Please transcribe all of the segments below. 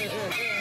Yeah!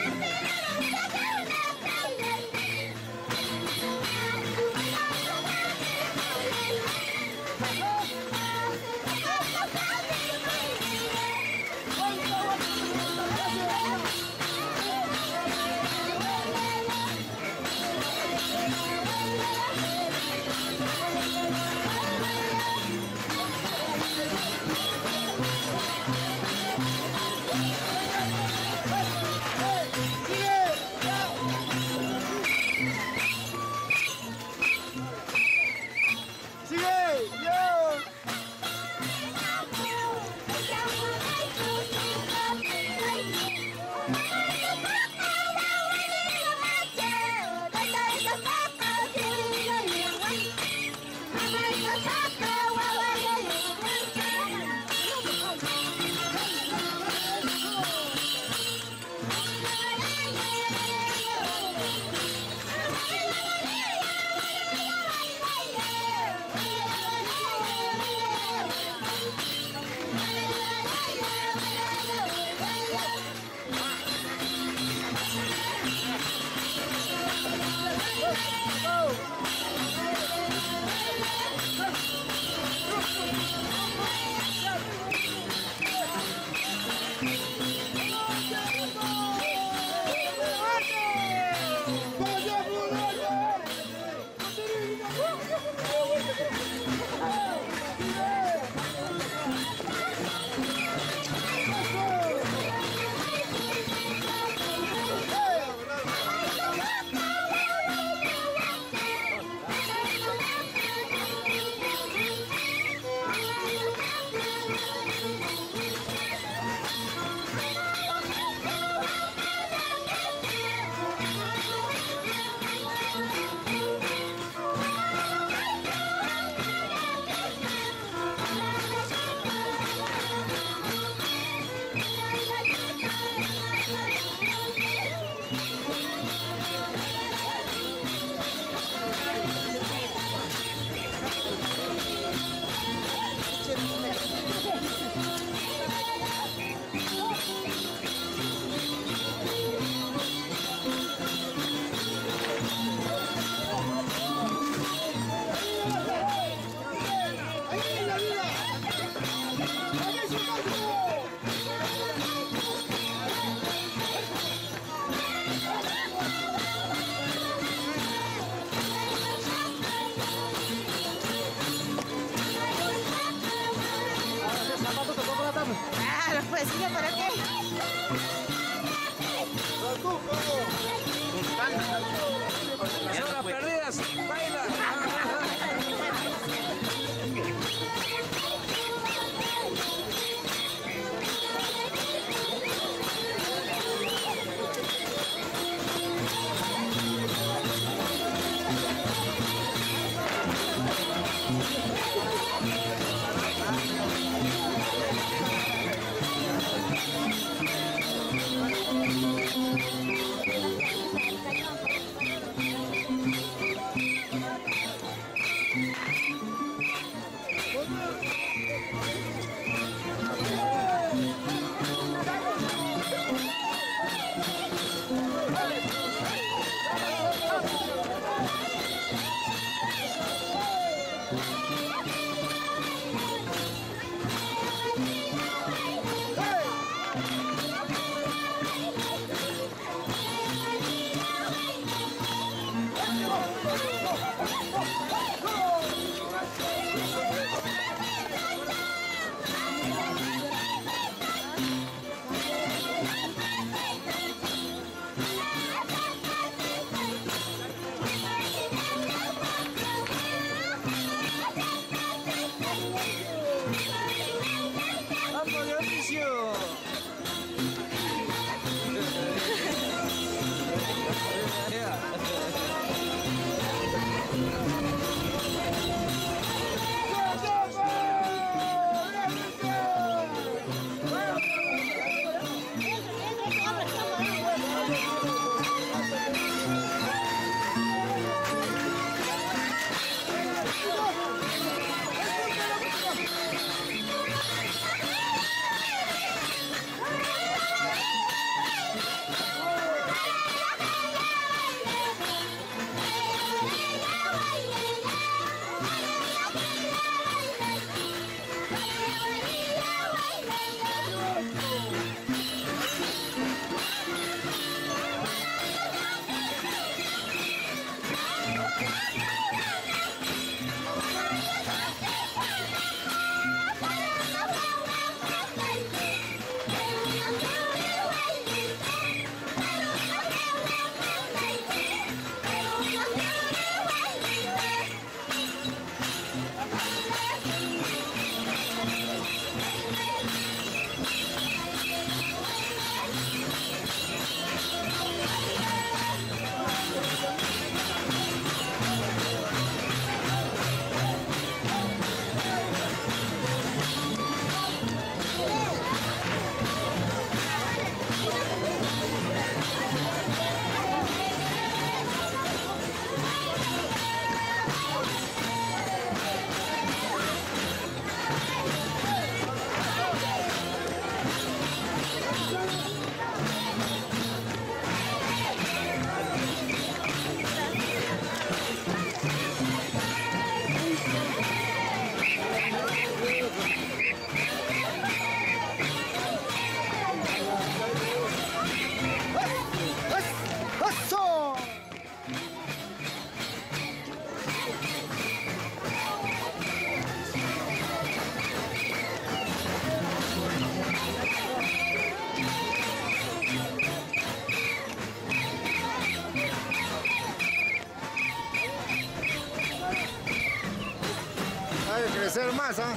ser más, ¿ah?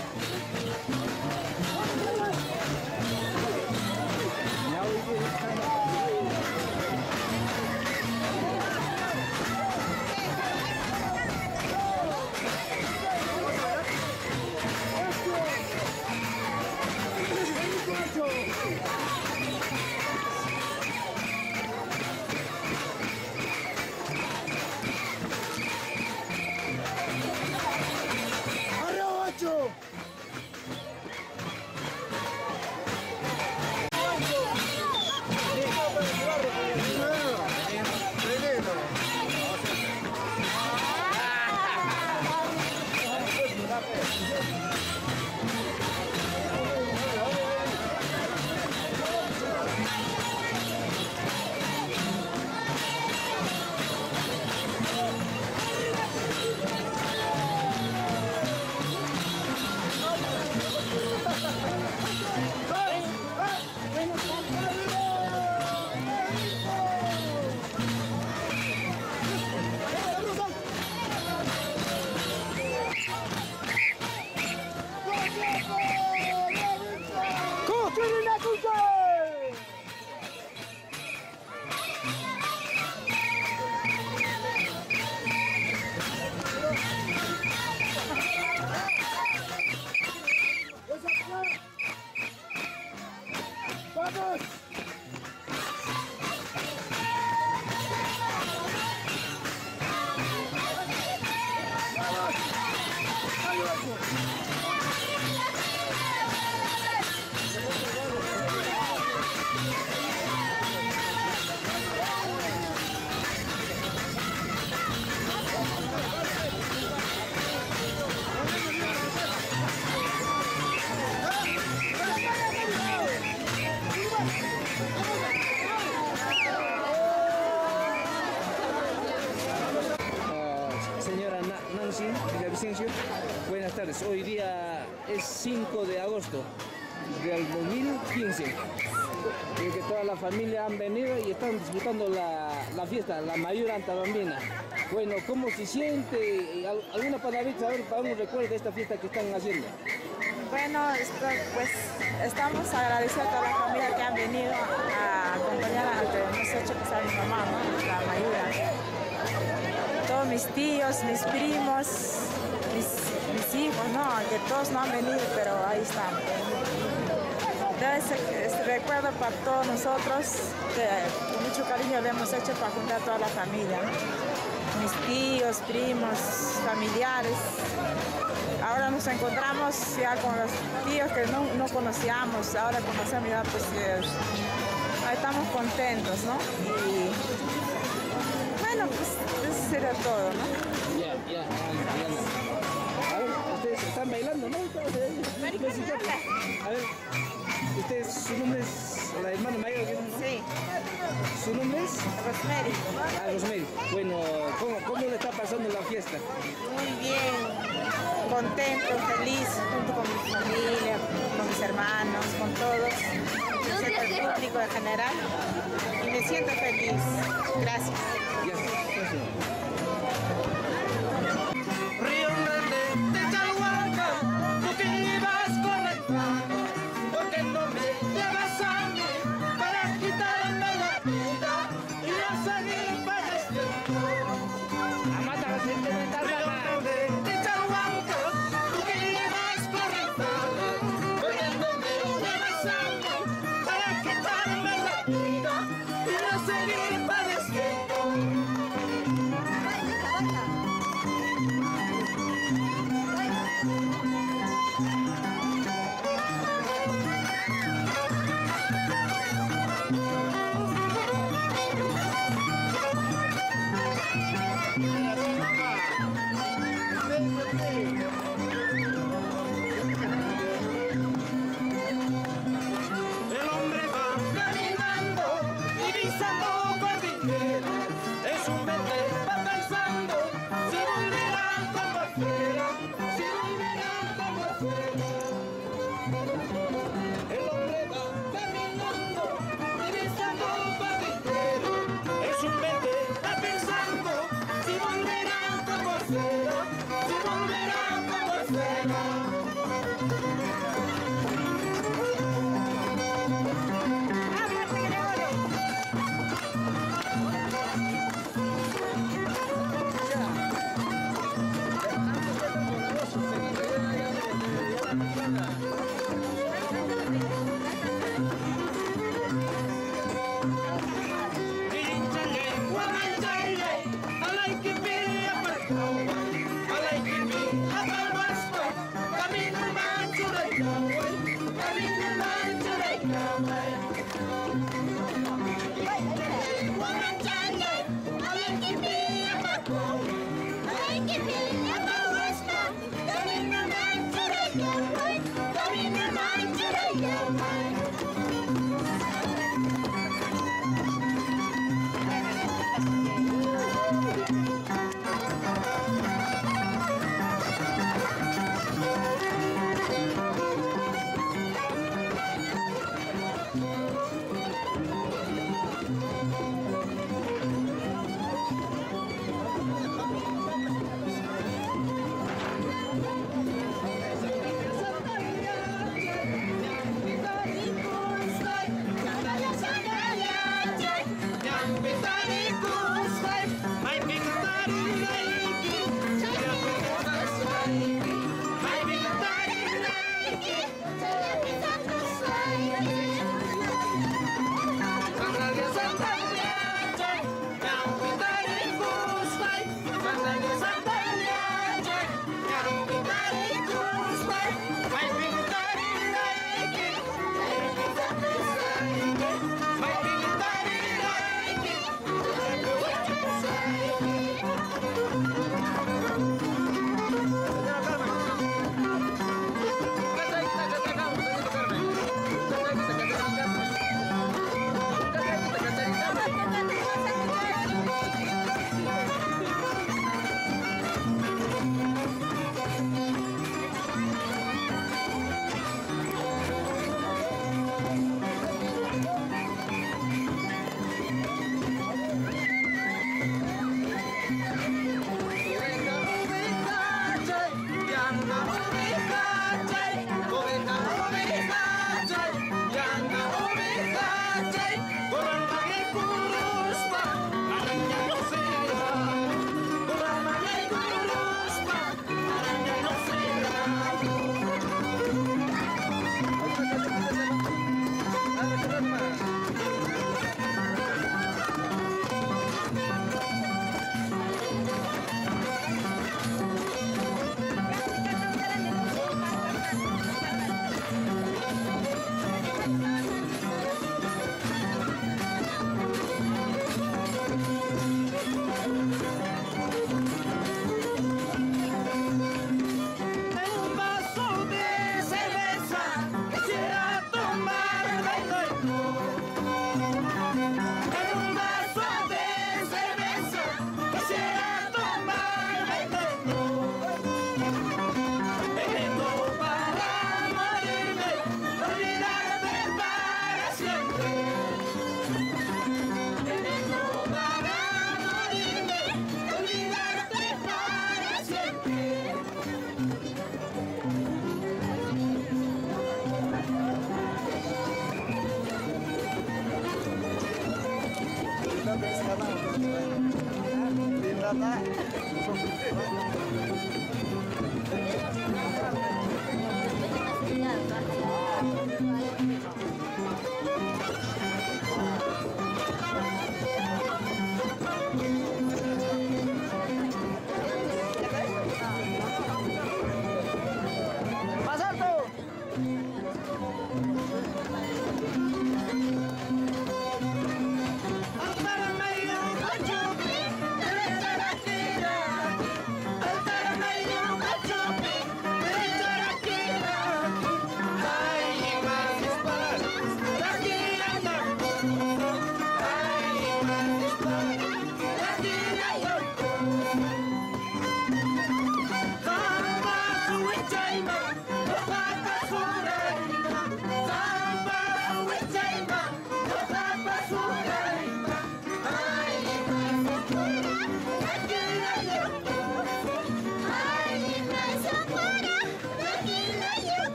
Buenas tardes, hoy día es 5 de agosto del 2015. Creo que toda la familia han venido y están disfrutando la fiesta, la Mayura Antabambina. Bueno, ¿cómo se siente? ¿Alguna palabrita para un recuerdo de esta fiesta que están haciendo? Bueno, pues estamos agradecidos a toda la familia que han venido a acompañar a lo que hemos hecho, que sabe mi mamá, ¿no? La Mayura. Todos mis tíos, mis primos, mis hijos, ¿no? Que todos no han venido, pero ahí están. Entonces, recuerdo para todos nosotros que con mucho cariño lo hemos hecho para juntar a toda la familia, ¿no? Mis tíos, primos, familiares. Ahora nos encontramos ya con los tíos que no conocíamos, ahora conocemos ya, pues ahí estamos contentos, ¿no? Y bueno, pues eso sería todo, ¿no? Ya. A ver, ustedes están bailando, ¿no? A ver, ustedes, su nombre es la hermana mayor, ¿no? Sí. ¿Su nombre es? Rosemary. Ah, Rosemary. Bueno, ¿cómo le está pasando la fiesta? Muy bien, contento, feliz, junto con mi familia, con mis hermanos, con todos, el público en general, y me siento feliz. Gracias. Río Grande de Chalhuanca, tú que ibas corriendo, porque no me llevas a mí para quitarme la vida y a seguir padeciendo. Río Grande de Chalhuanca, tú que ibas corriendo, porque no me llevas a mí para quitarme la vida y a seguir padeciendo. El hombre va caminando y pisando cordillera, en su mente va pensando si volverá como afuera, si volverá como afuera. El hombre va caminando y pisando cordillera, en su mente va pensando si volverá como afuera, si volverá como afuera.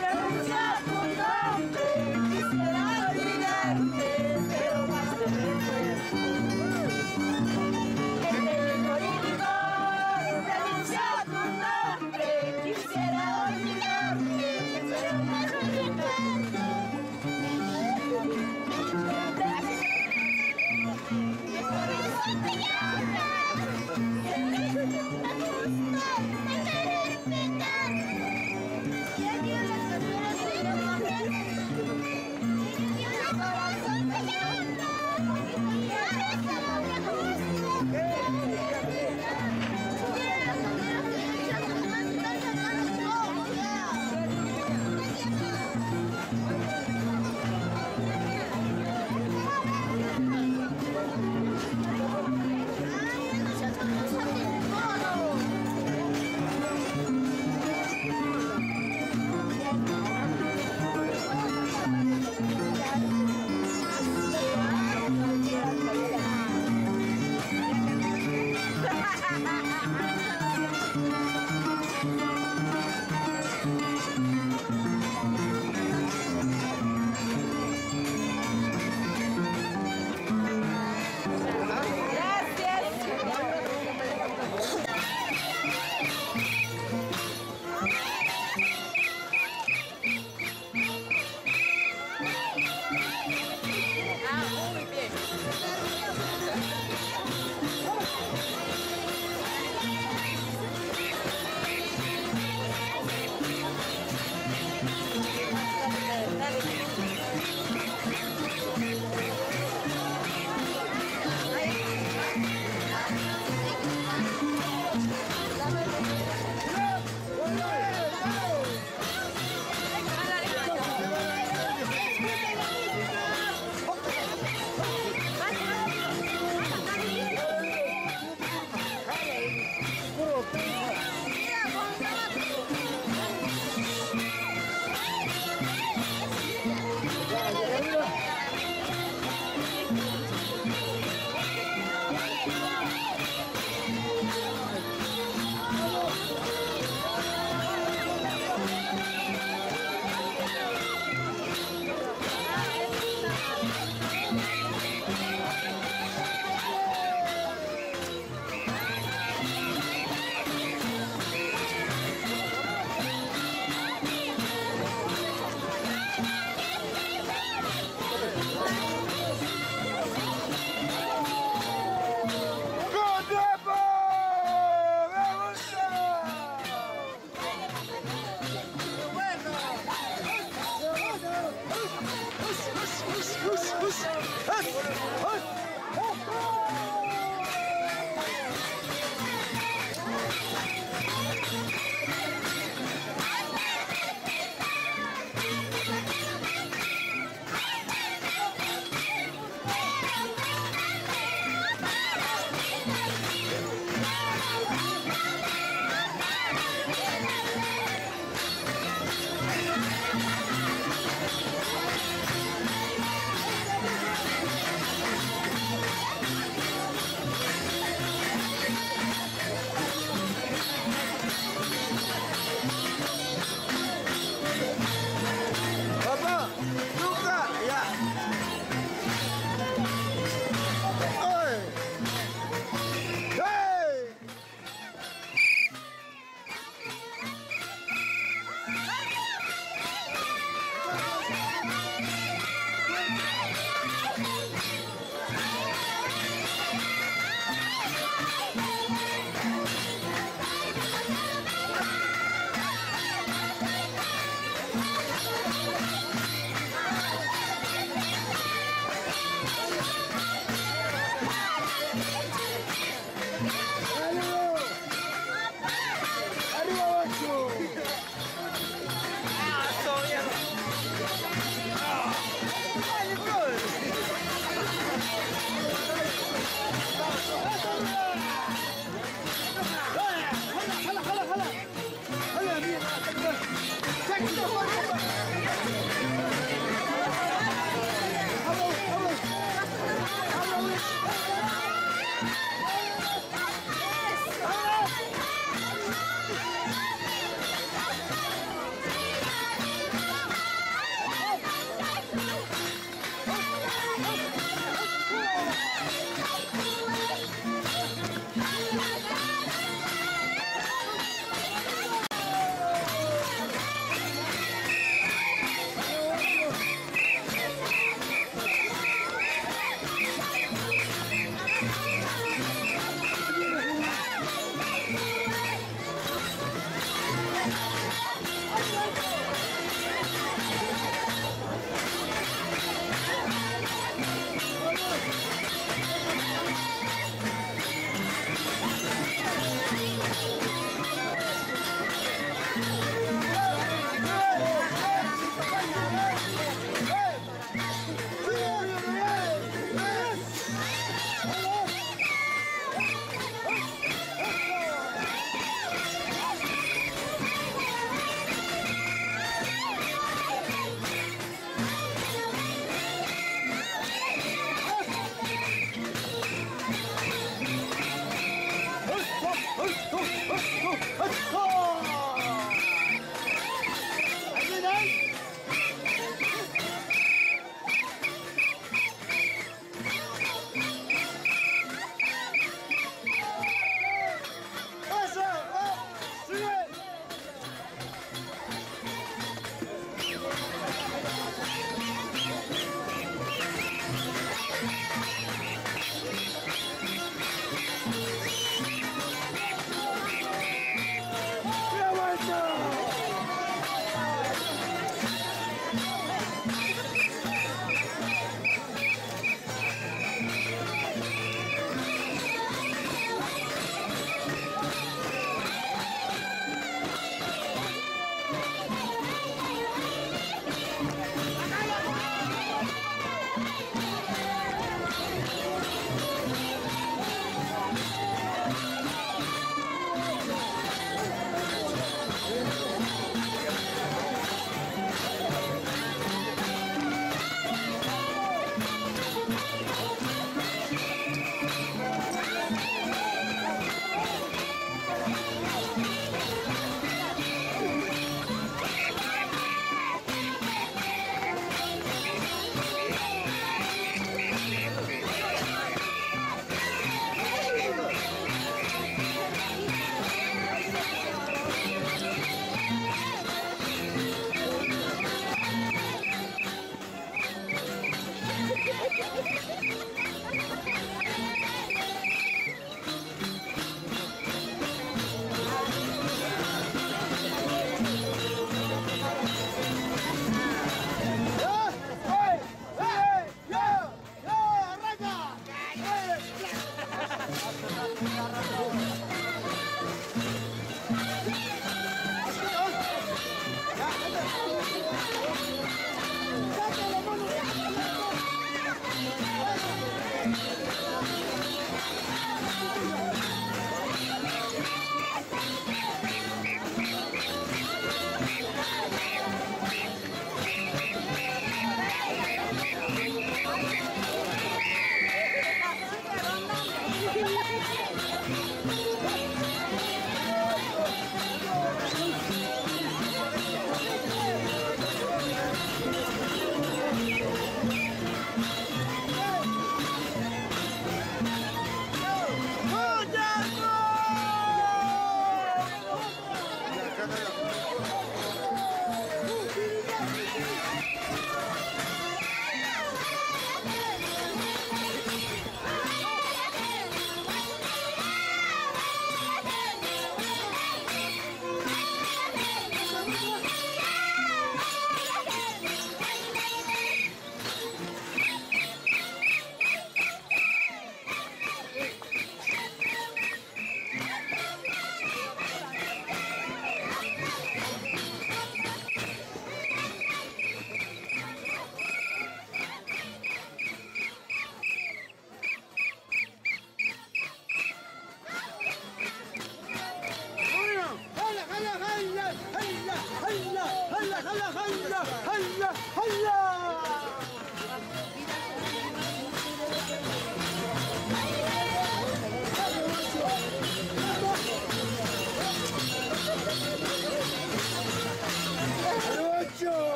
Pronuncia tu nombre, quisiera olvidarte, pero más de pronuncia tu nombre, quisiera olvidarte, pero más de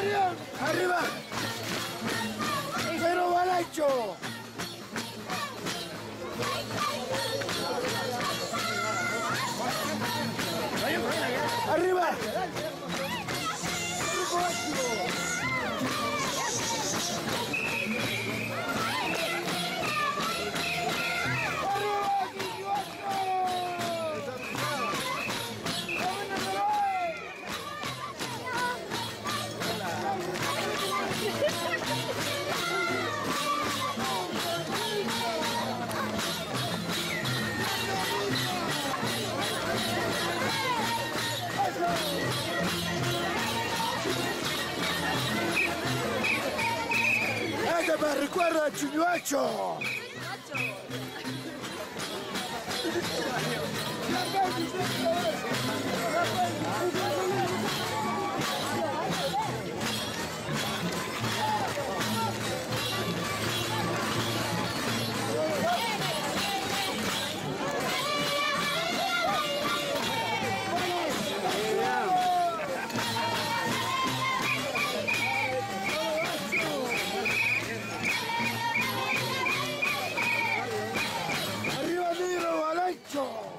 Arriba, arriba. Pero Balacho. Arriba. Este me recuerda a Chiñuacho. Arriba negro, Balancho.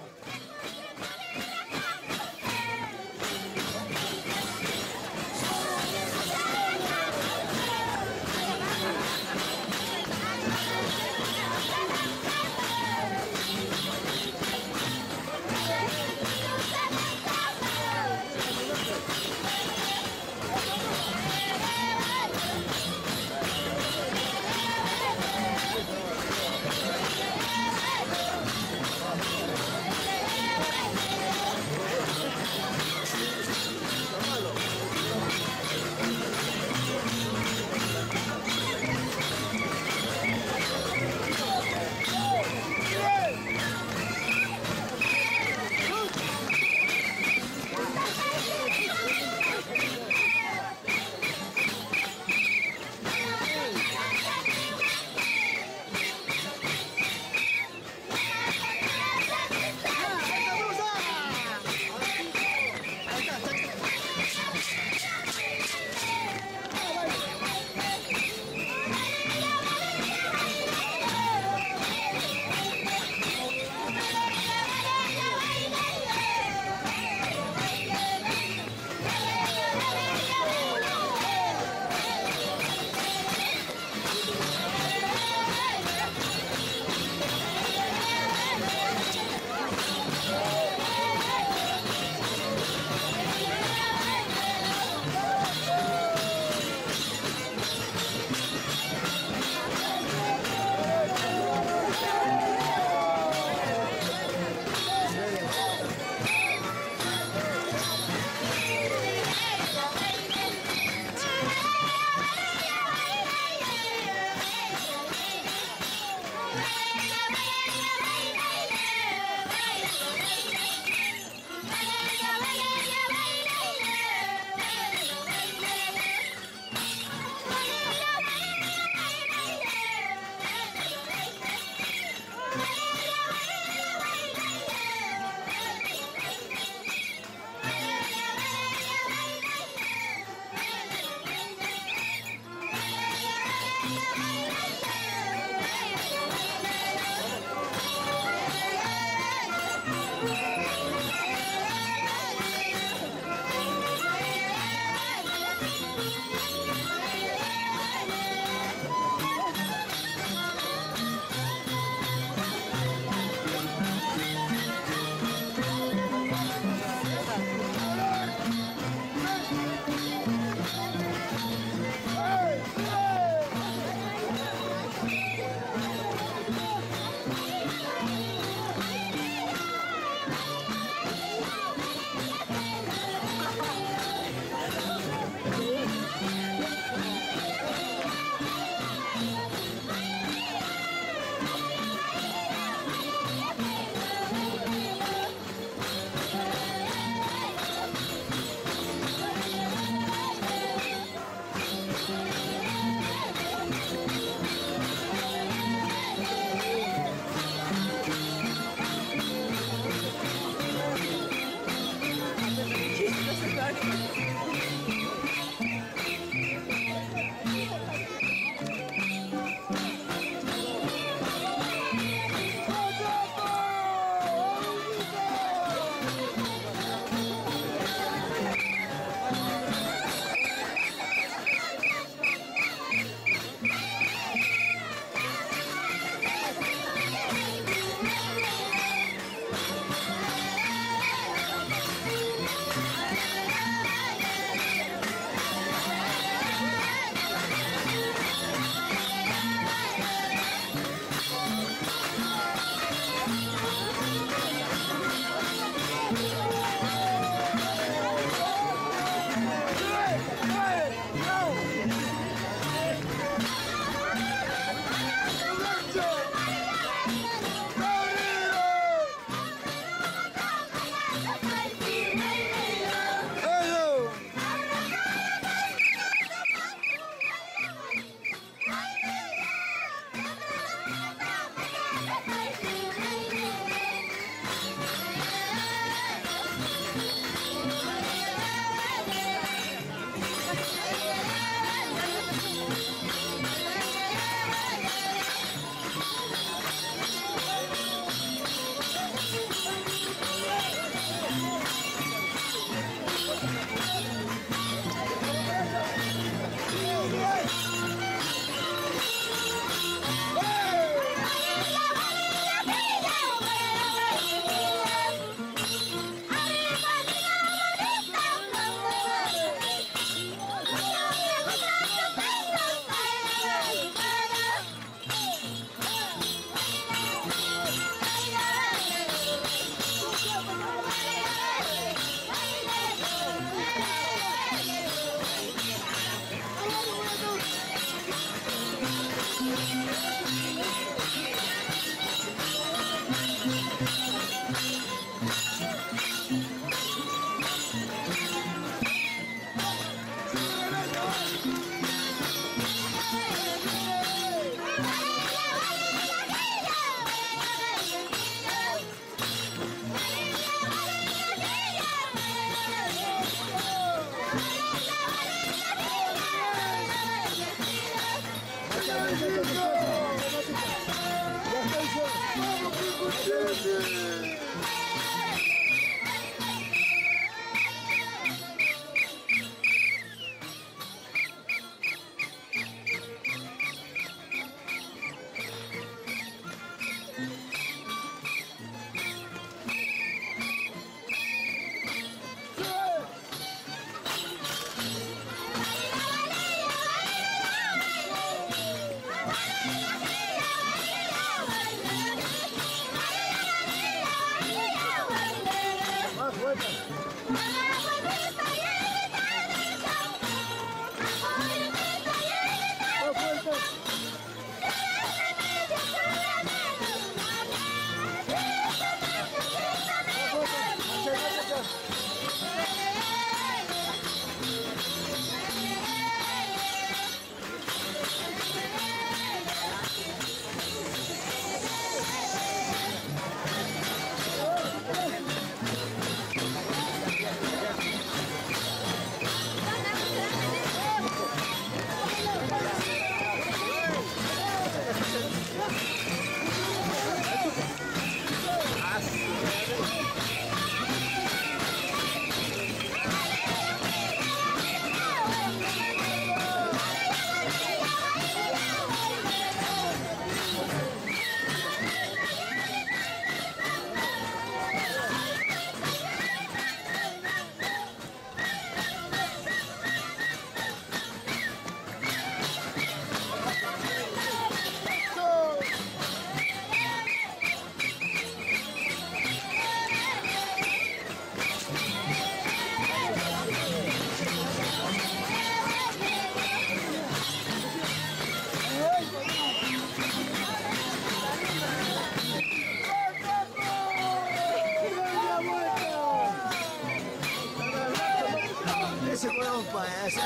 ese huevón,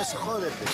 ese jódete.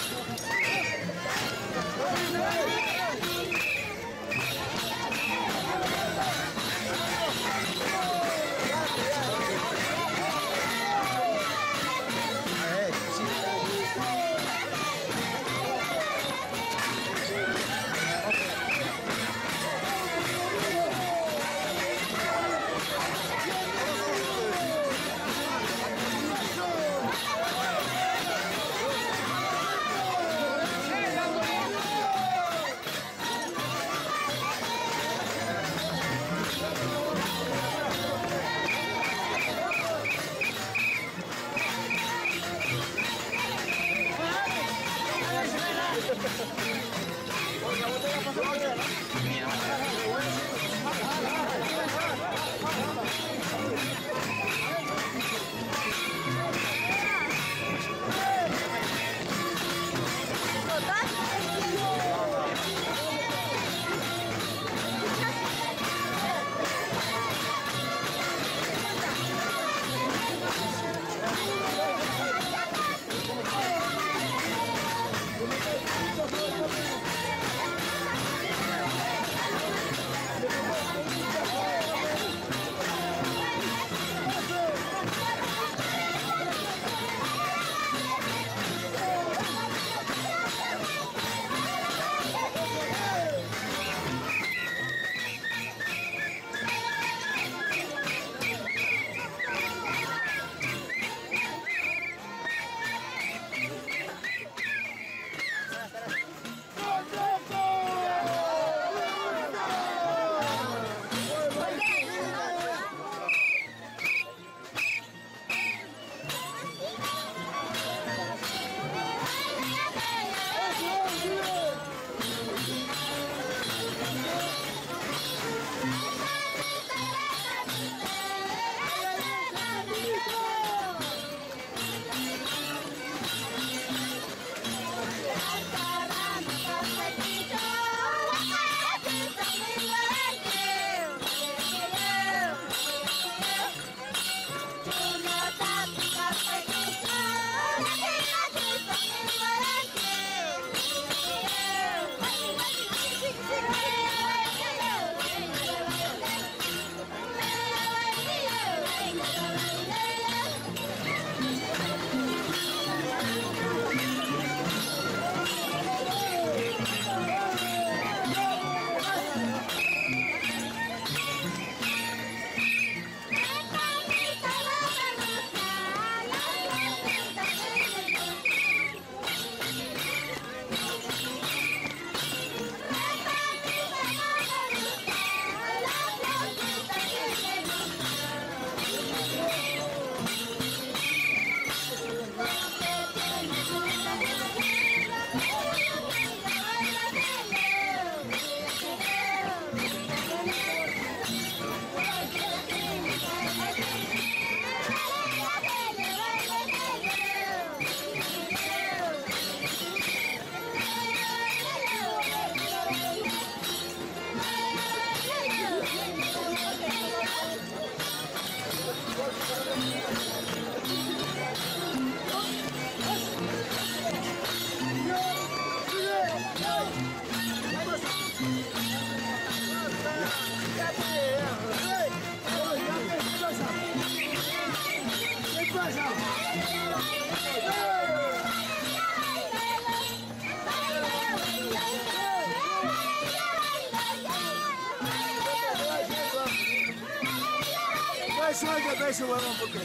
Suelta peso, huevón, porque...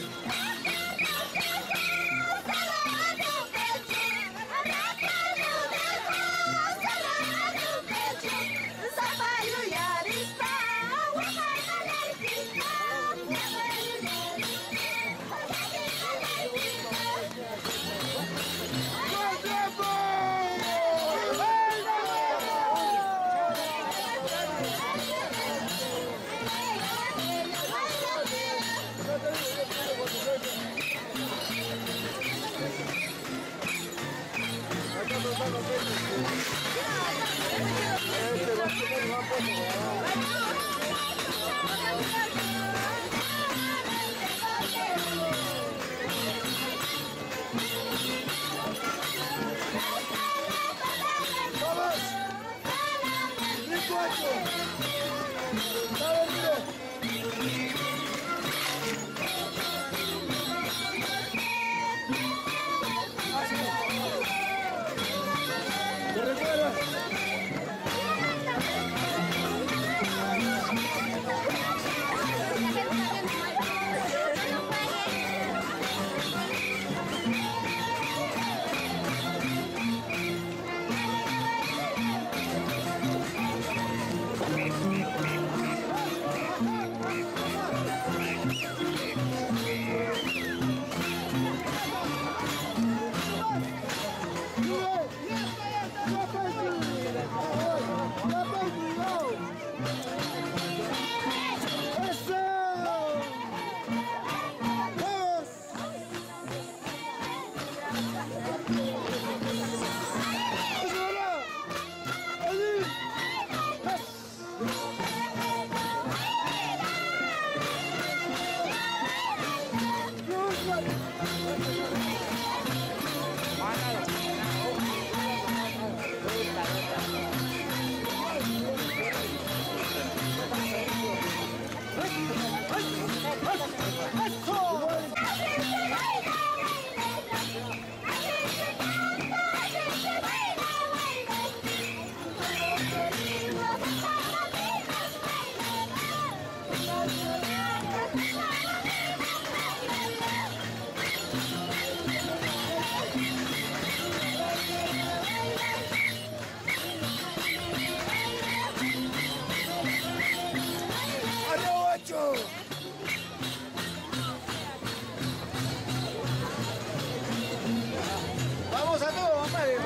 Vamos a todos, compadre.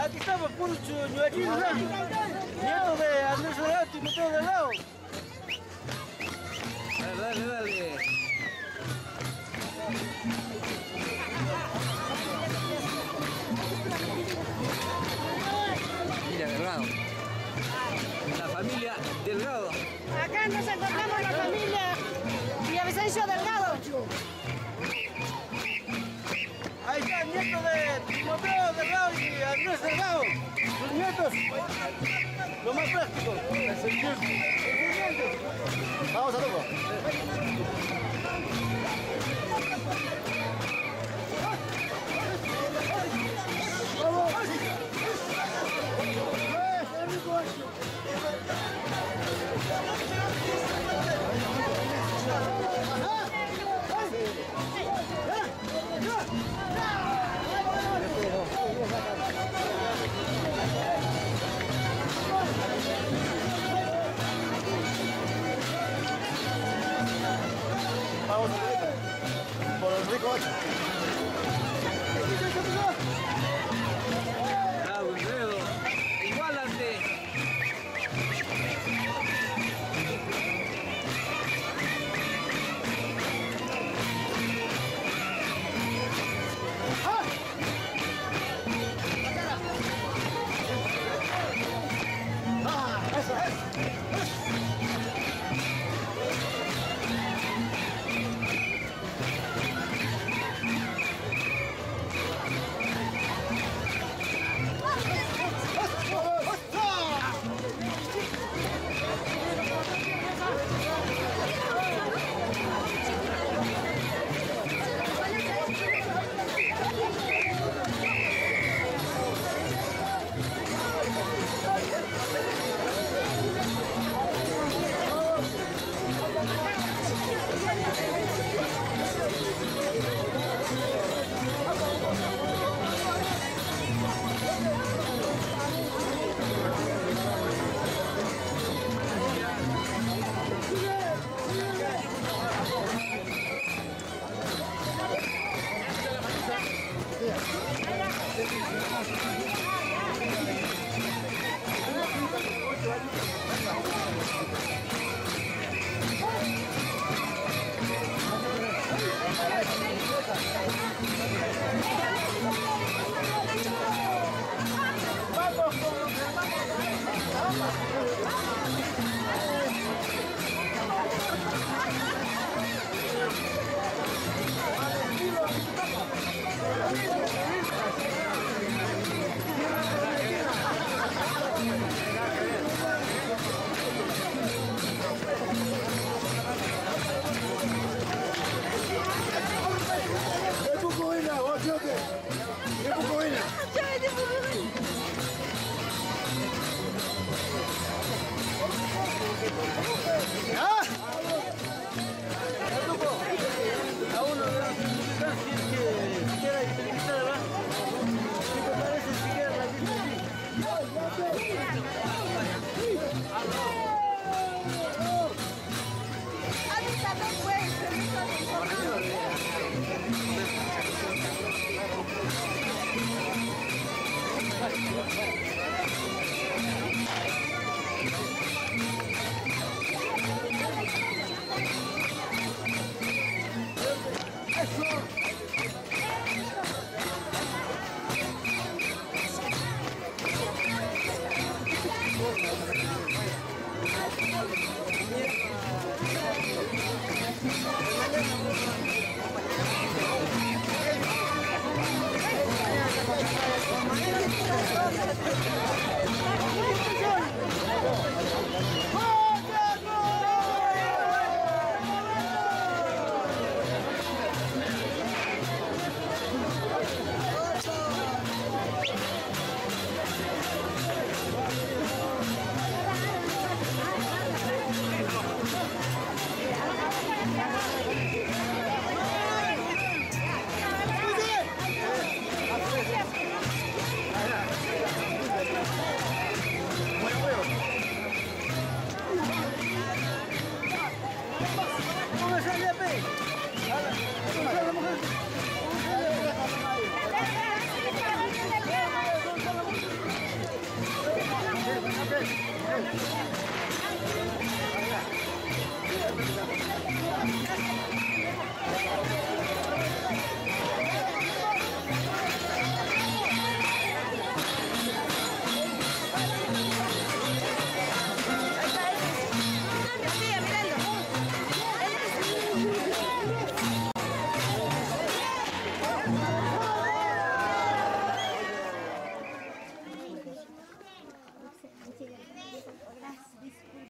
Aquí estamos, puro ñuachín, nieto de Andrés Delgado y Mateo Delgado. Dale, dale. Mira, Delgado. La familia Delgado. Acá nos encontramos la familia Villavicencio Delgado. Ahí está el nieto de Mateo Delgado y Andrés Delgado. Sus nietos, lo más práctico. Vamos a todos. Vamos por el rico 8. Bravo, Alfredo. Igualate.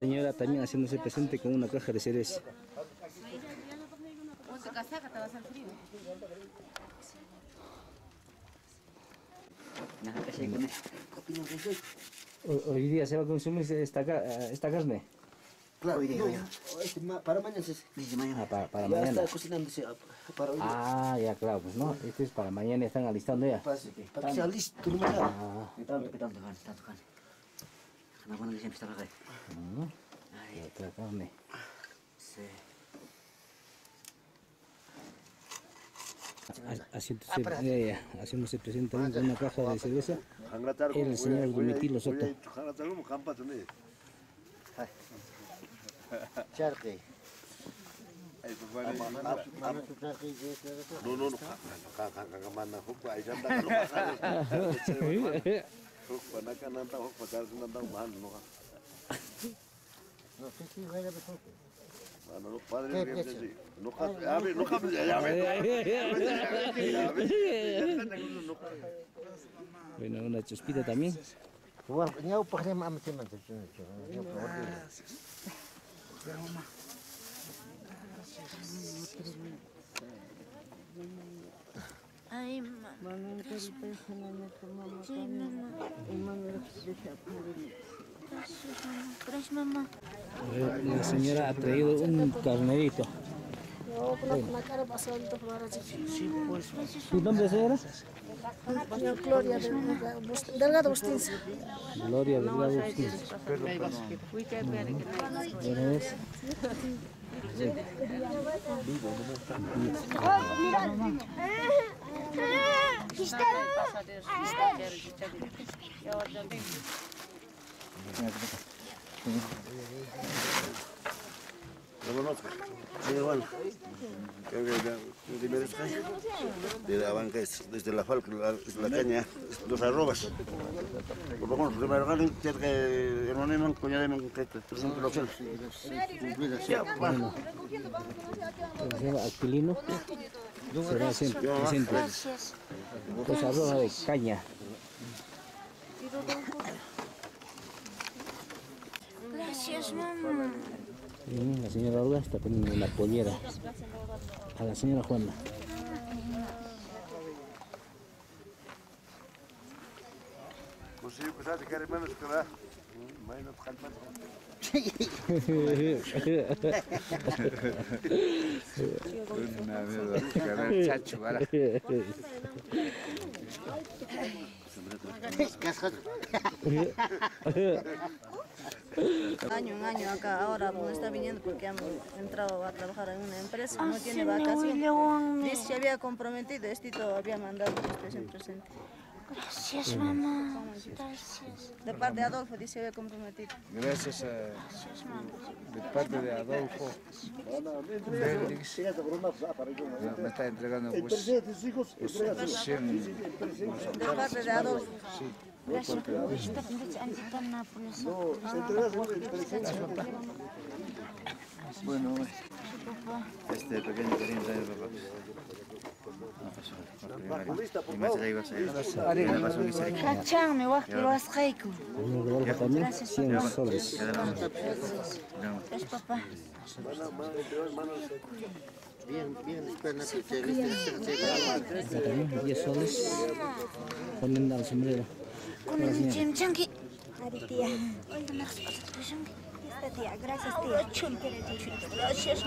Señora también haciéndose presente con una caja de cereza. Hoy día se va a consumir esta carne. Claro, para mañana se dice mañana. Para ya mañana. está cocinándose para hoy. Ah, ya claro, pues no, este es para mañana, están alistando ya. Para que sea listo, no Ah, tanto gana. Una buena que siempre está acá. otra carne. Sí. Haciéndose presente también con una caja de cerveza, el señor Domitilo Soto. Charque. Bueno, una chuspita también. Ay, mamá. Gracias, mamá. La señora ha traído un carnerito. ¿Tu nombre, señora? Gloria Delgado Bustinza. Gloria Delgado Bustinza. De la banca desde la falca, la caña, los arrobas. Por lo menos, primero ganan, que hermano no coña de presente los celos. Bueno, el señor Aquilino será siempre presente. Pues arroba de caña. Gracias, mamá. Y la señora Olga está poniendo la pollera a la señora Juana. Pues sí, pues hace que hermanos que va. Bueno, una vez chacho, ¿vale? Año en año acá, ahora no está viniendo porque han entrado a trabajar en una empresa, no tiene vacaciones. Dice, se había comprometido, Estito había mandado que esté presente. Gracias, mamá. Gracias. De parte de Adolfo, dice, había comprometido. Gracias de parte de Adolfo Félix. Me está entregando pues 100. De parte de Adolfo. Sí. Gracias. Bueno, este pequeño cariño de papá. Cachán, me voy a escribir a Sreiku. También 100 soles. Gracias, papá. Bien, espera, También 10 soles. Ponen al sombrero. Con el chimchanqui. Tía. Tía, gracias, tía. Gracias.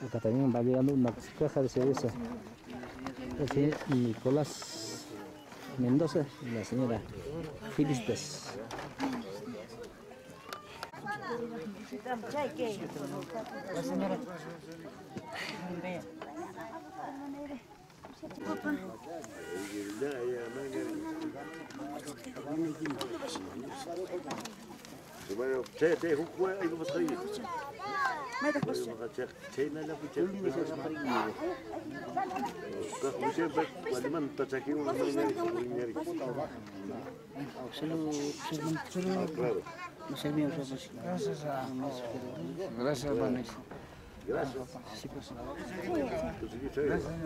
Acá también va llegando una caja de cerveza. El señor Nicolás Mendoza y la señora Filistes. La señora. Bueno, te juega y vamos a ir. Me dejo. Gracias, Vanessa. Gracias.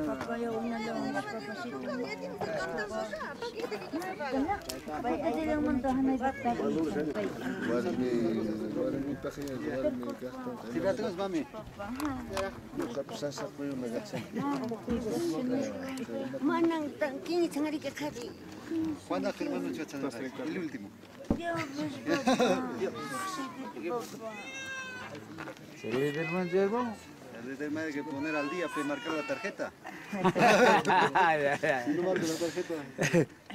Papá, yo voy a dar un papacito. Vaya, un montón de gatas. mami. Manang tangking sangari ke khadi. ¿Cuándo es tu hermano el último? ¿Sería el hermano de hermano? El madre que poner al día para marcar la tarjeta. Si no marco la tarjeta,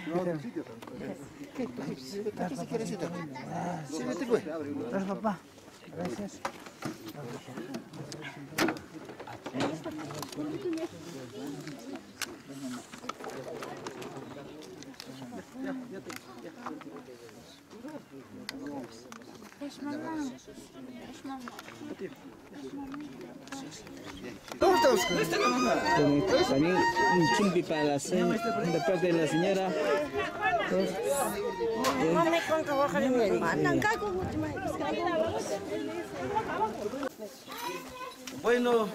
no hago sitio. ¿Qué se quiere citar? Sí, vete pues. Gracias, papá. Gracias. También un chumpi para la cena, de parte de la señora. Bueno,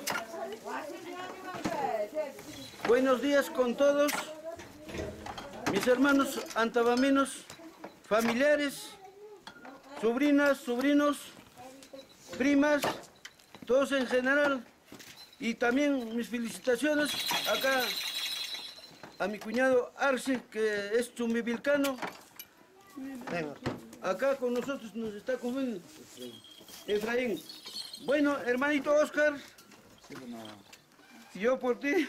buenos días con todos, mis hermanos antabaminos, familiares, sobrinas, sobrinos, primas, todos en general. Y también mis felicitaciones acá a mi cuñado Arce, que es chumbivilcano. Acá con nosotros nos está comiendo Efraín. Bueno, hermanito Oscar, yo por ti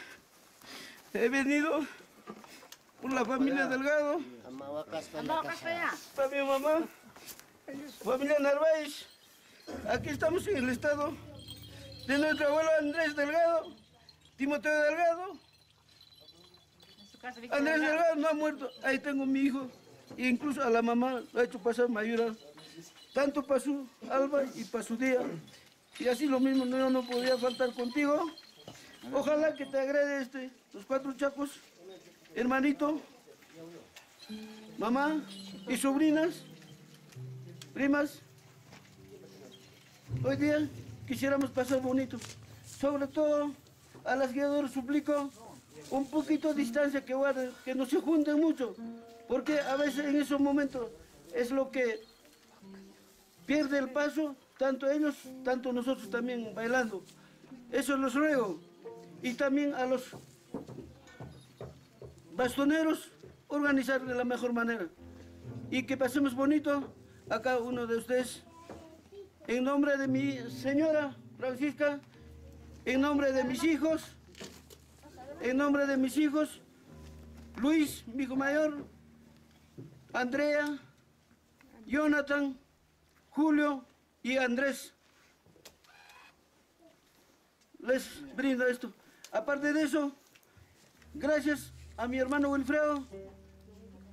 he venido por la familia Delgado, para mi mamá, familia Narváez. Aquí estamos en el estado de nuestro abuelo Andrés Delgado, Timoteo Delgado. Andrés Delgado no ha muerto, ahí tengo mi hijo, e incluso a la mamá lo ha hecho pasar mayura, tanto para su alba y para su día. Y así lo mismo, yo no podía faltar contigo. Ojalá que te agrade los 4 chacos, hermanito, mamá y sobrinas, primas. Hoy día quisiéramos pasar bonito. Sobre todo a las guiadoras suplico un poquito de distancia que guarden, que no se junten mucho, porque a veces en esos momentos es lo que pierde el paso, tanto ellos, tanto nosotros también bailando. Eso los ruego. Y también a los bastoneros, organizar de la mejor manera. Y que pasemos bonito a cada uno de ustedes. En nombre de mi señora Francisca, en nombre de mis hijos, Luis, mi hijo mayor, Andrea, Jonathan, Julio y Andrés. les brinda esto. Aparte de eso, gracias a mi hermano Wilfredo,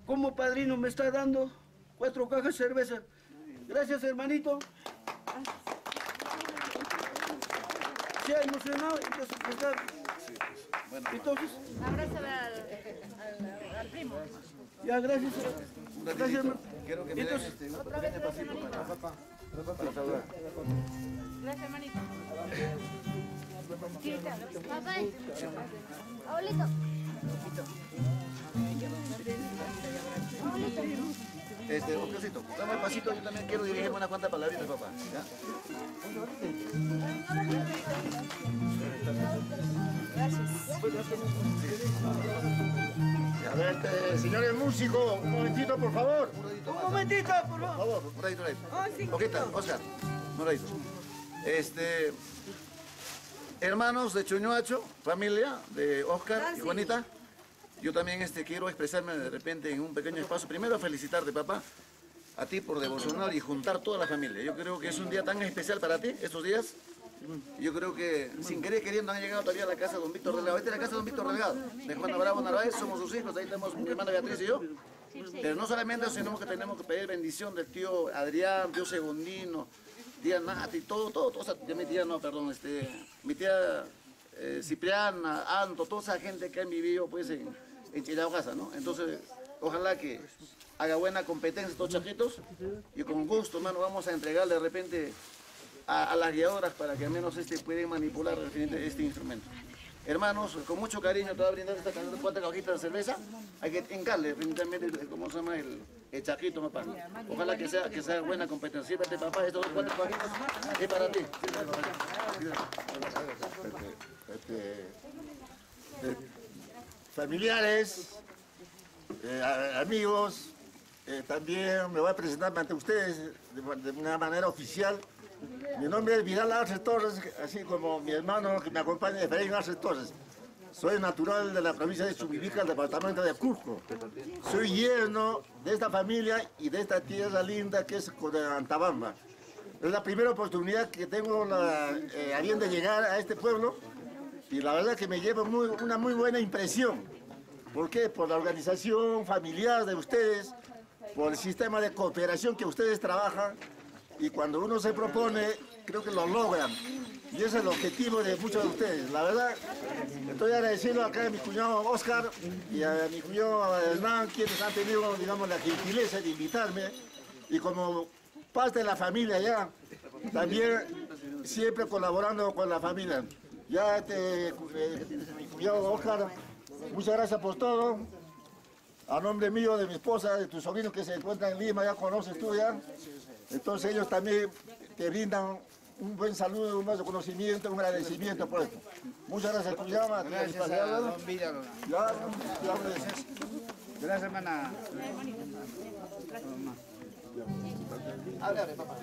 como padrino me está dando 4 cajas de cerveza. Gracias, hermanito. Se ha emocionado, entonces está... Entonces... Abrázame al primo. Ya, gracias. Gracias, hermano. Quiero que me den un pequeño pasito para papá. Para saludar. Gracias, hermanito. Papá, abuelito. Oscarcito, dame el pasito, yo también quiero dirigirme unas cuantas palabritas, papá. ¿Ya? A ver, señores músicos, un momentito, por favor. Un momentito, por favor. Un ratito. Ojita, Oscar, un ratito. Hermanos de Chuñuacho, familia de Oscar y Juanita, yo también quiero expresarme de repente en un pequeño espacio. Primero felicitarte, papá, a ti por devocionar y juntar toda la familia. Yo creo que es un día tan especial para ti, estos días. Yo creo que sin querer queriendo han llegado todavía a la casa de don Víctor Delgado. Esta es la casa de don Víctor Delgado, de Juana Bravo Narváez, somos sus hijos, ahí tenemos mi hermana Beatriz y yo. Pero no solamente eso, sino que tenemos que pedir bendición del tío Adrián, tío Segundino, tía Nati, todo, o sea, mi tía no, perdón, mi tía Cipriana, Anto, toda esa gente que han vivido pues en Chilaucasa, ¿no? Entonces, ojalá que haga buena competencia estos chaquitos y con gusto, hermano, vamos a entregar de repente a las guiadoras para que al menos puedan manipular este instrumento. Hermanos, con mucho cariño te voy a brindar esta 4 cajitas de cerveza. Hay que encarle definitivamente, ¿cómo se llama? El chaquito, papá. Ojalá que sea buena competencia. Sírvete, papá, estas 4 cajitas es para ti. Familiares, amigos, también me voy a presentar ante ustedes de una manera oficial. Mi nombre es Vidal Arce Torres, así como mi hermano que me acompaña, Efraín Arce Torres. Soy natural de la provincia de Chuquivica, el departamento de Cusco. Soy yerno de esta familia y de esta tierra linda que es Antabamba. Es la primera oportunidad que tengo a bien de llegar a este pueblo y la verdad que me lleva una muy buena impresión. ¿Por qué? Por la organización familiar de ustedes, por el sistema de cooperación que ustedes trabajan. Y cuando uno se propone, creo que lo logran. Y ese es el objetivo de muchos de ustedes. La verdad, estoy agradecido acá a mi cuñado Oscar y a mi cuñado Hernán, quienes han tenido, digamos, la gentileza de invitarme. Y como parte de la familia ya, también siempre colaborando con la familia. Ya mi cuñado Oscar, muchas gracias por todo. A nombre mío, de mi esposa, de tus sobrinos que se encuentran en Lima, ya conoces tú ya. Entonces ellos también te brindan un buen saludo, un buen reconocimiento, un agradecimiento por esto. Muchas gracias, tu llama. Gracias a don Villa. Gracias, hermana. Abre, papá.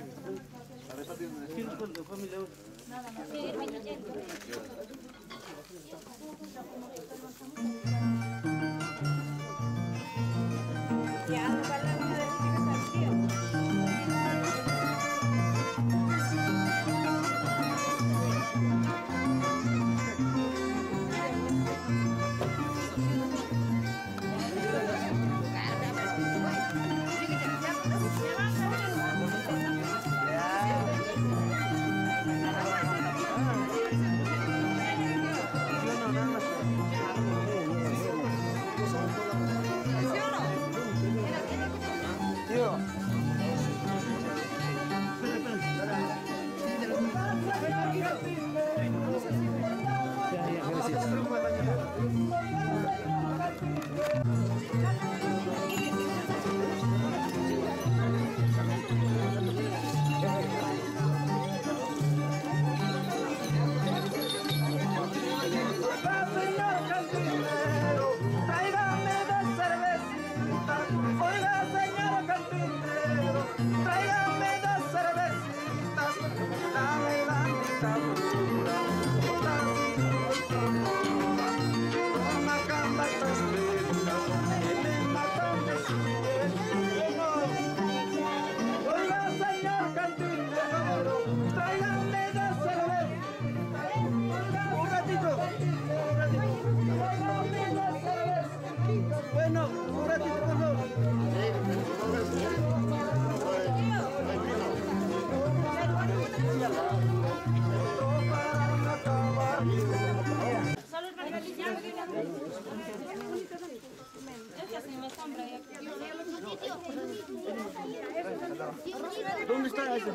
¿Dónde está ese?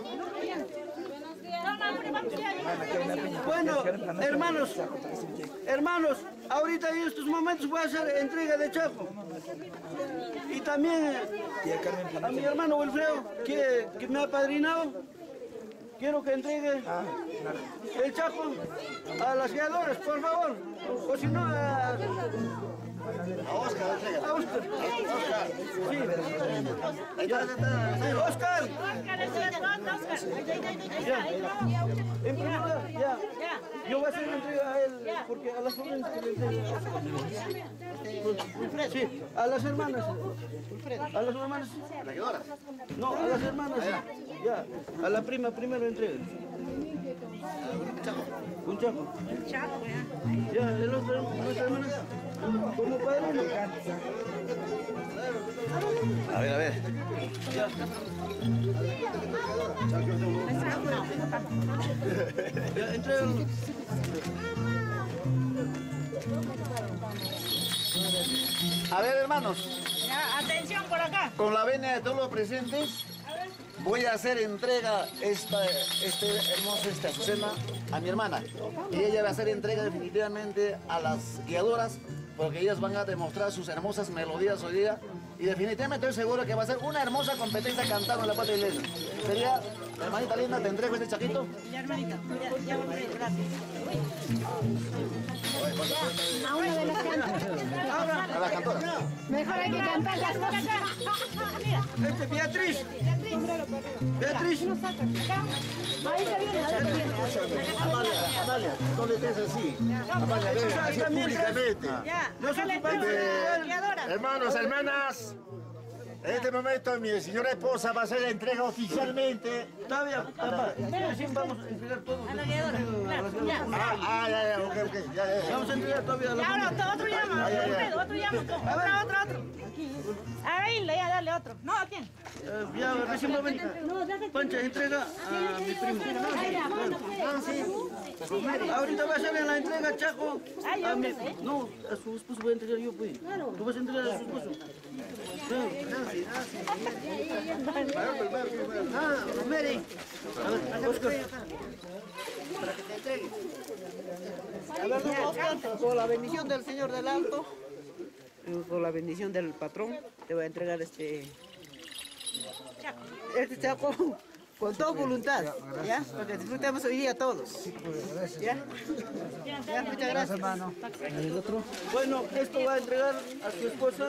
Bueno, hermanos, ahorita en estos momentos voy a hacer entrega de Chaco. Y también a mi hermano Wilfredo, que me ha apadrinado, quiero que entregue el Chaco a las guiadoras, por favor. O si no, a Oscar, entrega. A Oscar. Sí. Oscar. En primer lugar, ya. Yo voy a hacer una entrega a él, porque a las jóvenes que le entrega. Sí, a las hermanas. A las hermanas. No, a las hermanas. Ya. A la prima primero entrega. Un chaco. Ya, el otro, nuestra hermana. Como padrino. A ver. Ya. Ya, entrega. A ver, hermanos. Ya, atención por acá. Con la venia de todos los presentes, voy a hacer entrega esta azucena a mi hermana. Y ella va a hacer entrega definitivamente a las guiadoras, porque ellas van a demostrar sus hermosas melodías hoy día. Y definitivamente estoy seguro que va a ser una hermosa competencia cantando en la patria iglesia. Sería, hermanita linda, te entrego este chaquito. Ya, hermanita, ya gracias. A una de las cantoras. A las cantoras. Mejor hay que cantar las cosas. Beatriz. Beatriz. Ahí está bien, Amalia, no le des así. Amalia, ven, así públicamente. Hermanos, hermanas, en este momento mi señora esposa va a hacer la entrega oficialmente. Todavía, recién vamos a entregar todo. A la guiadora, claro, ok, ya. Vamos a entregar todavía a la ahora otro llama, otro llama. Otro. A Isla, ya dale otro. No, ¿a quién? Ya, recién va a venir. Pancha, entrega a mi primo. Ahorita va a hacer en la entrega, Chaco. No, a su esposo voy a entregar yo, pues. Tú vas a entregar a su esposo. Mary. Oscar. Para que te entregue. A ver, Oscar, con la bendición del Señor del Alto, con la bendición del patrón, te voy a entregar este chaco con toda voluntad, ¿ya? Para que disfrutemos hoy día todos. ¿Ya? Ya, muchas gracias, hermano. Bueno, esto va a entregar a su esposa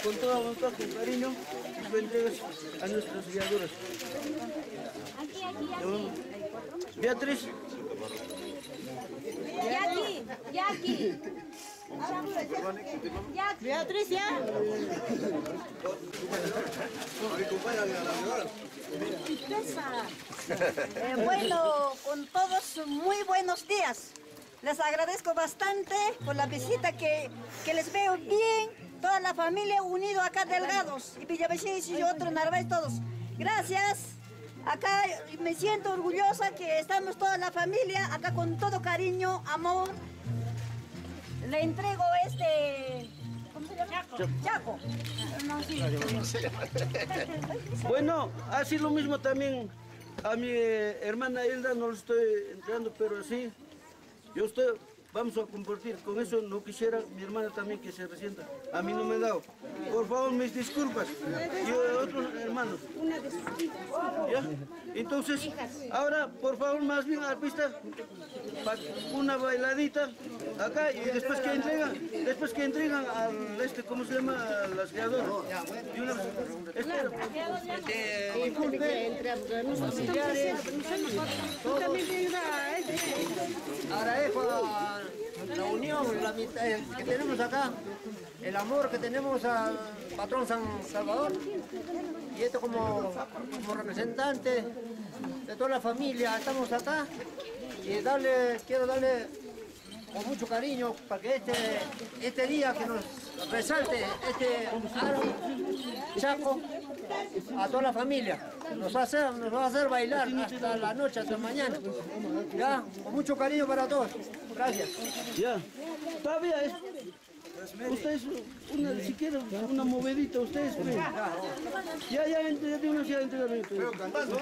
con toda voluntad, con cariño, y lo entregas a nuestras guiadoras. Beatriz. Ya aquí. Beatriz, ya. Bueno, con todos muy buenos días. Les agradezco bastante por la visita que les veo bien. Toda la familia unida acá Delgados y Villavecino y otros Narváez todos. Gracias. Acá me siento orgullosa que estamos toda la familia acá con todo cariño, amor. Le entrego ¿cómo se llama? Chaco. No, sí. Bueno, así lo mismo también a mi hermana Hilda no lo estoy entregando, pero sí, vamos a compartir. Con eso no quisiera mi hermana también que se resienta. A mí no me ha dado. Por favor, mis disculpas. Y otros hermanos. ¿Ya? Entonces, ahora, por favor, más bien a la pista, una bailadita acá y después que entregan al ¿cómo se llama? A las guiadoras. Y una Disculpe, entre nuestros familiares. Tú también tienes agradezco la unión, la amistad que tenemos acá, el amor que tenemos al patrón San Salvador, y esto como representante de toda la familia, estamos acá y quiero darle con mucho cariño para que este día que nos resalte este Chaco a toda la familia. Nos va a hacer bailar hasta la noche, hasta mañana. Ya, con mucho cariño para todos. Gracias. Ya, todavía Ustedes, si quieren, una movedita, ustedes, pues. Ya, de una ya entregaron. Pero cantando.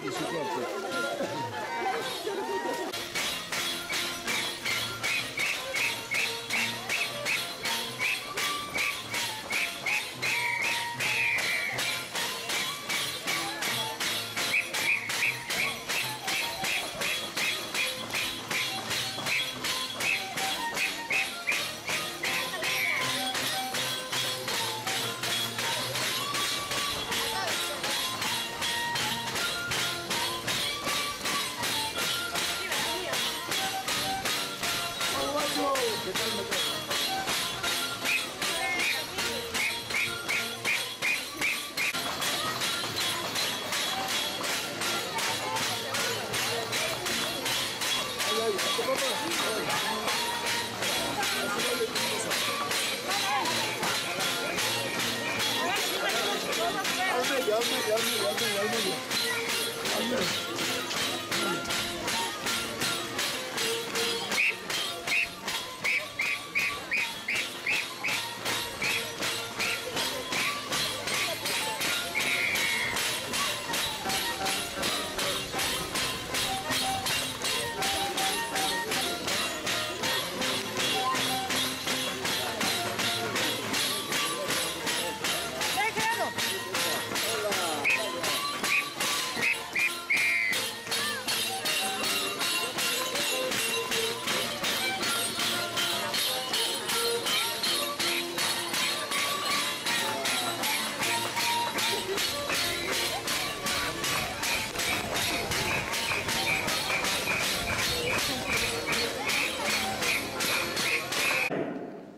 Y su corte.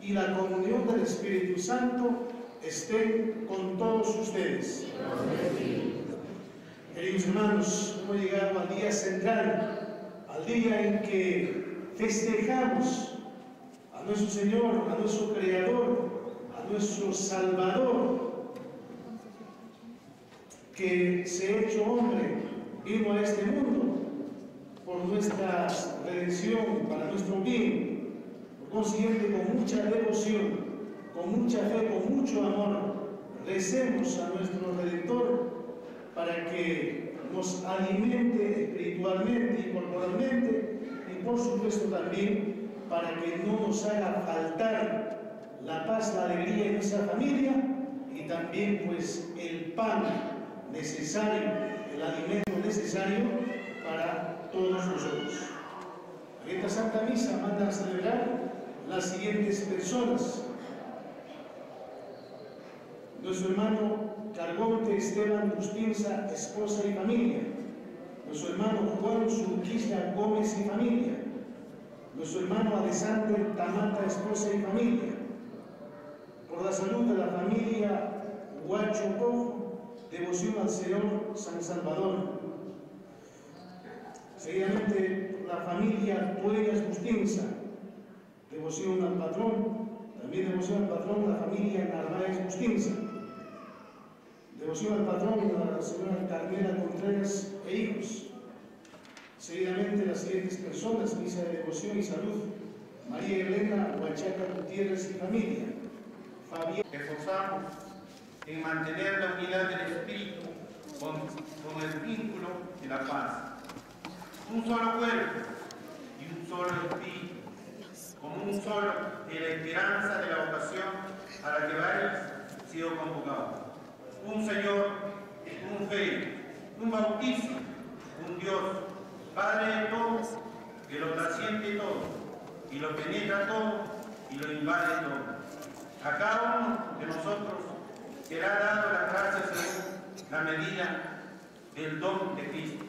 Y la comunión del Espíritu Santo esté con todos ustedes. Queridos hermanos, hemos llegado al día central, al día en que festejamos a nuestro Señor, a nuestro Creador, a nuestro Salvador, que se ha hecho hombre, vino a este mundo por nuestra redención, para nuestro bien. Por consiguiente, con mucha devoción, con mucha fe, con mucho amor, recemos a nuestro Redentor para que nos alimente espiritualmente y corporalmente, y por supuesto también para que no nos haga faltar la paz, la alegría en nuestra familia, y también pues el pan necesario, el alimento necesario para todos nosotros. Esta Santa Misa manda a celebrar las siguientes personas: nuestro hermano Cargonte Esteban Bustinza, esposa y familia; nuestro hermano Juan Surquilla Gómez y familia; nuestro hermano Alexander Tamata, esposa y familia. Por la salud de la familia Huacho Cojo, devoción al Señor San Salvador. Seguidamente, la familia Dueñas Bustinza, devoción al patrón. También devoción al patrón la familia Narváez Bustinza. Devoción al patrón la señora Carmela Contreras e hijos. Seguidamente, las siguientes personas: misa de devoción y salud: María Elena Huachaca Gutiérrez y familia. Fabián. Esforzamos en mantener la unidad del espíritu con el vínculo de la paz. Un solo cuerpo y un solo espíritu, como un solo de la esperanza de la vocación a la que varios han sido convocados. Un Señor, un fe, un bautizo, un Dios, Padre de todos, que lo trasciende todo, y lo penetra todo, y lo invade todo. A cada uno de nosotros será dado las gracias según la medida del don de Cristo.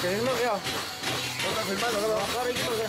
Tenlo ya. Otra filmando, que lo bajar aquí porque.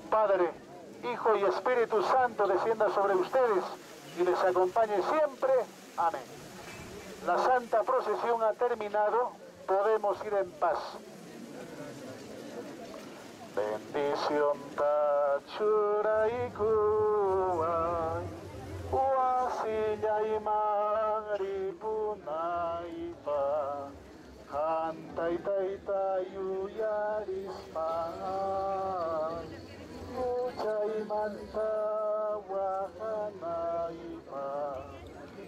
Padre, Hijo y Espíritu Santo descienda sobre ustedes y les acompañe siempre. Amén. La Santa Procesión ha terminado, podemos ir en paz. Bendición tachuraiku wasilla imari punaipa hantai taitayu yarisman muchai manta wahanaipa.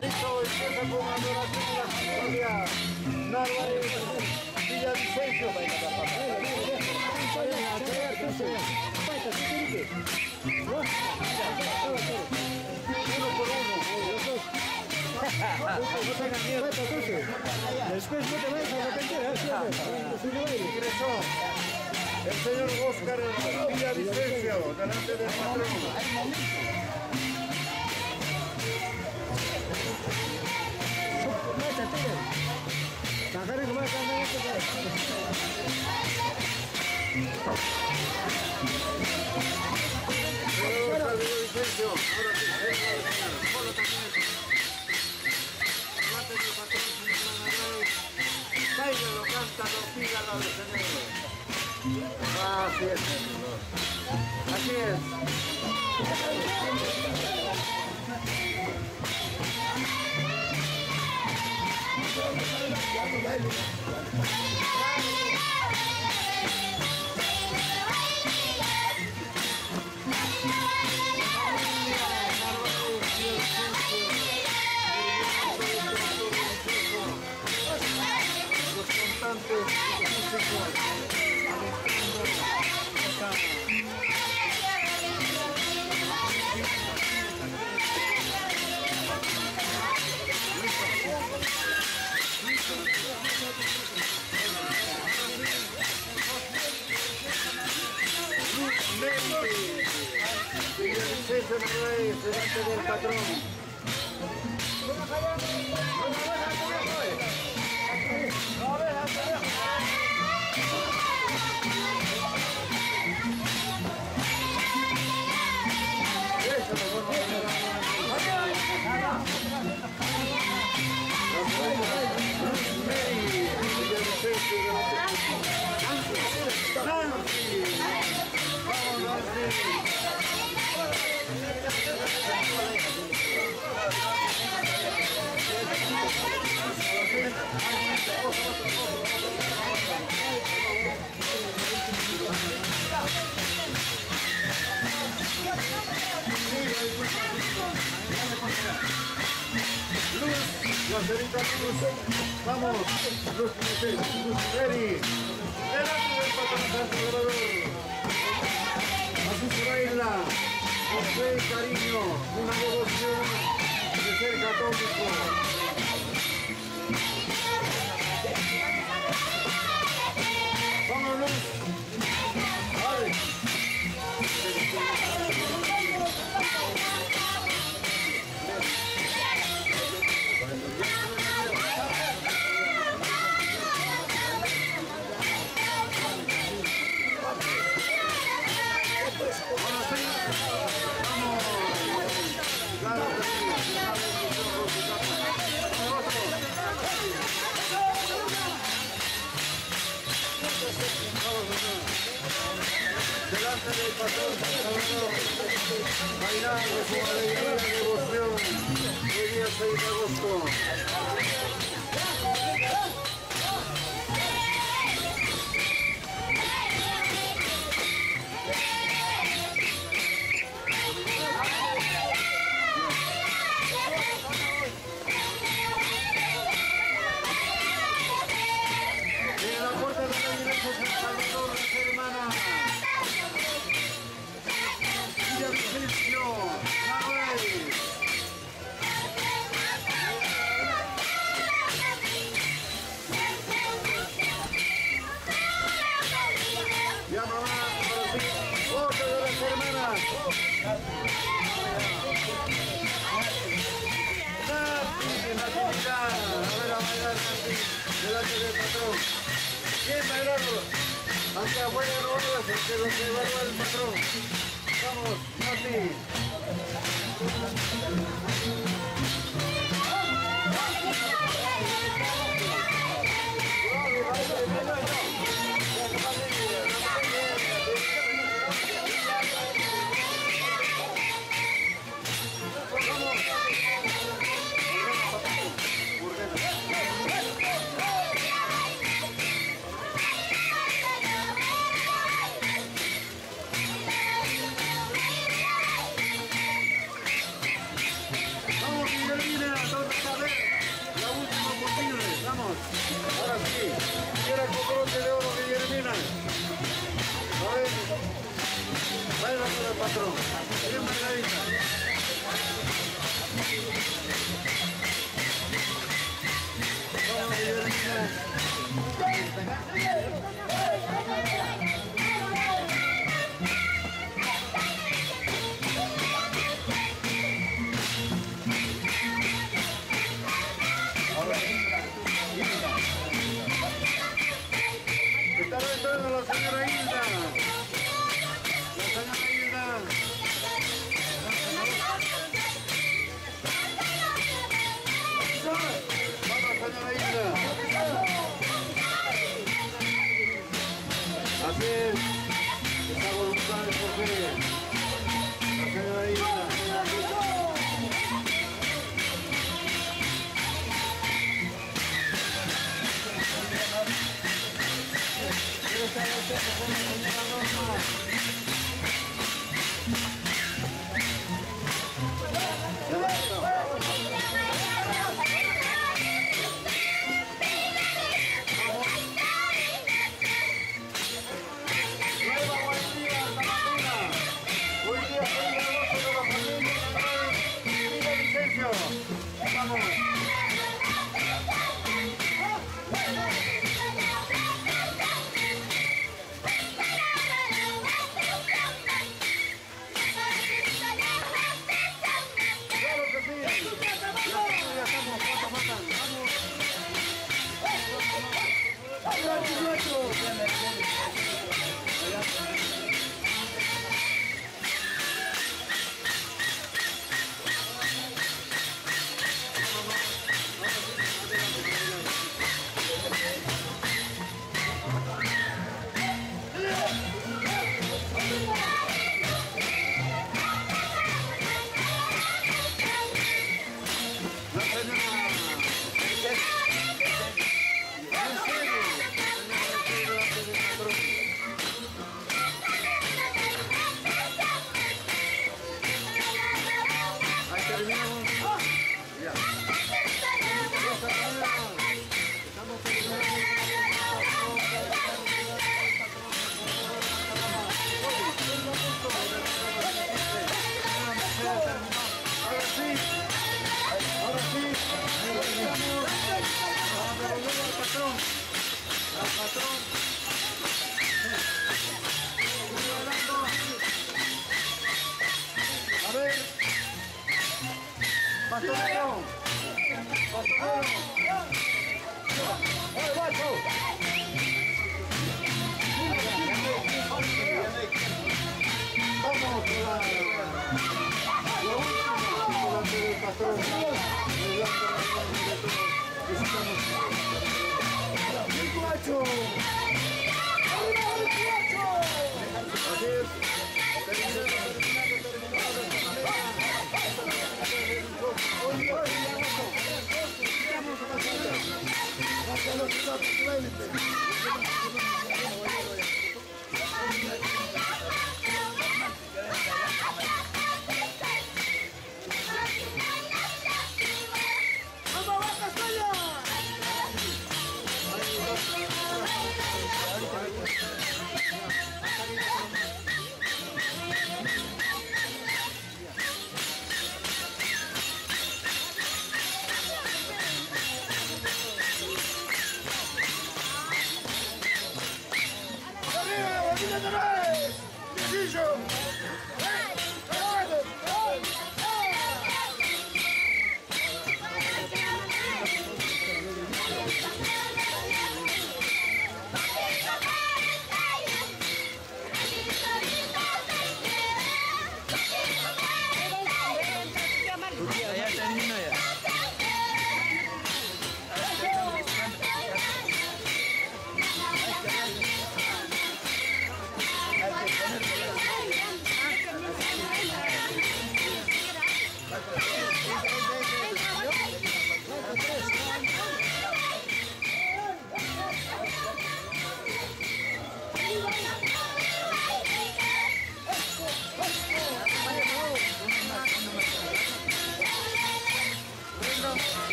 Esto empieza con adoración a la familia Narváez Villavicencio. Uno por uno. Después no te vayas a arrepentir. Ingresó el señor Óscar Villavicencio delante del patrón. Así es, así es. Delante del patrón. Vamos, Luz Meri, delante del patrón Salvador. Así se baila, con fe y cariño, una devoción de ser católico. Vamos, Luz. Vale. Delante del patrón Salvador, bailando su alegría y devoción, el día 6 de agosto. En la puerta de la iglesia San Salvador, mis hermanas. Villavicencio, Manuel. Ya mamá, ahora sí, otra de las hermanas. Natividad, a ver a bailar Nati, delante del patrón. ¿Quién bailarlo? Aunque afuera no vayas, que lo que evalúa el patrón. Vamos, Nati. Ahora sí, quiera cocote de oro que Guillermina. A ver, baila con el patrón. Bien bailadita. Vamos, Guillermina. Está entrando la señora Hilda. La señora Hilda. Vamos, señora Hilda.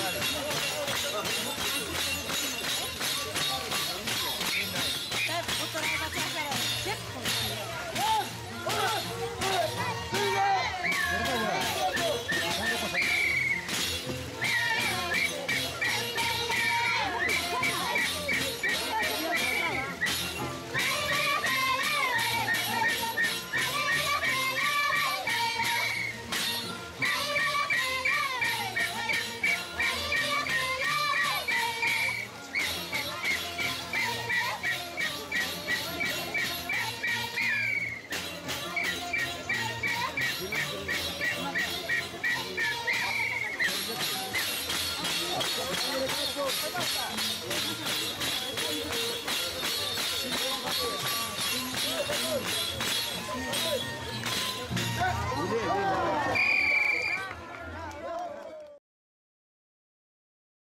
Gracias.